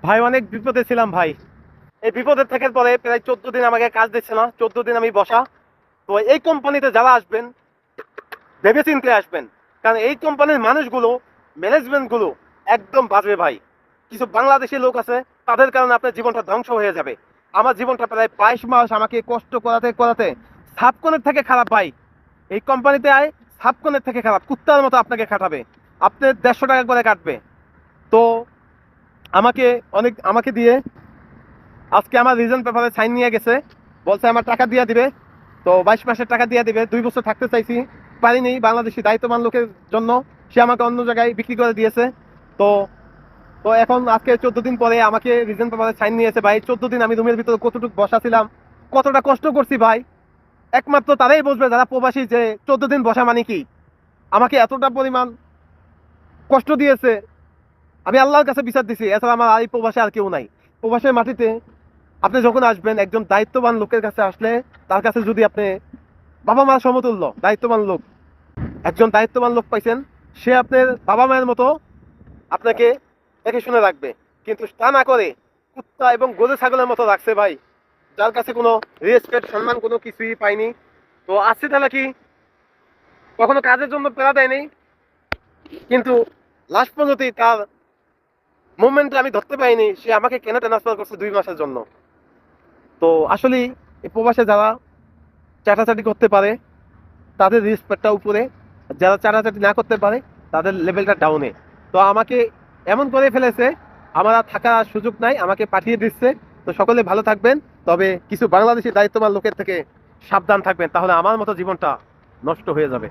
ভাই অনেক বিপদে ছিলাম ভাই। এই বিপদের থেকে পরে প্রায় 14 দিন আমাকে কাজ দিচ্ছে না, 14 দিন আমি বসা। তো এই কোম্পানিতে যারা আসবেন ভেবে চিন্তে আসবেন, কারণ এই কোম্পানির মানুষগুলো, ম্যানেজমেন্ট গুলো একদম বাজবে ভাই। কিছু বাংলাদেশি লোক আছে, তাদের কারণে আপনার জীবনটা ধ্বংস হয়ে যাবে। আমার জীবনটা প্রায় 22 মাস আমাকে কষ্ট করাতে করাতে সাবকনের থেকে খারাপ ভাই। এই কোম্পানিতে আয় সাবকনের থেকে খারাপ, কুত্তার মতো আপনাকে খাটাবে, আপনার 150 টাকা করে কাটবে। তো আমাকে আমাকে দিয়ে আজকে আমার রিজন পেপারে সাইন নিয়ে গেছে, বলছে আমার টাকা দিয়ে দিবে। তো 22 মাসের টাকা দিয়ে দিবে, 2 বছর থাকতে চাইছি, পারিনি। বাংলাদেশি দায়িত্ববান লোকের জন্য সে আমাকে অন্য জায়গায় বিক্রি করে দিয়েছে। তো তো এখন আজকে 14 দিন পরে আমাকে রিজন পেপারে সাইন নিয়েছে। ভাই 14 দিন আমি রুমের ভিতরে কতটুকু বসা ছিলাম, কতটা কষ্ট করছি ভাই, একমাত্র তারাই বুঝবে যারা প্রবাসী, যে 14 দিন বসা মানে কি। আমাকে এতটা পরিমাণ কষ্ট দিয়েছে, আমি আল্লাহর কাছে বিচার দিছি, এছাড়া আমার এই প্রবাসে আর কেউ নাই। প্রবাসের মাটিতে আপনি যখন আসবেন একজন দায়িত্ববান লোকের কাছে আসলে, তার কাছে যদি আপনি বাবা মার সমতুল্য দায়িত্ববান লোক, একজন দায়িত্ববান লোক পাইছেন, সে আপনার বাবা মায়ের মতো আপনাকে দেখে শুনে রাখবে। কিন্তু তা না করে কুত্তা এবং গরু ছাগলের মতো রাখছে ভাই, যার কাছে কোনো রেসপেক্ট সম্মান কোনো কিছুই পাইনি। তো আসছে তাহলে কি, কখনো কাজের জন্য পেরা দেয়নি, কিন্তু লাস্ট পর্যন্ত তার মুভমেন্টে আমি ধরতে পাইনি, সে আমাকে কেন ট্রান্সফার করছে 2 মাসের জন্য। তো আসলে এই প্রবাসে যারা চাটাচাটি করতে পারে তাদের রেসপেক্টটা উপরে, যারা চাটাচাটি না করতে পারে তাদের লেভেলটা ডাউনে। তো আমাকে এমন করে ফেলেছে, আমার আর থাকার সুযোগ নাই, আমাকে পাঠিয়ে দিচ্ছে। তো সকলে ভালো থাকবেন, তবে কিছু বাংলাদেশি দায়িত্ববান লোকের থেকে সাবধান থাকবেন, তাহলে আমার মতো জীবনটা নষ্ট হয়ে যাবে।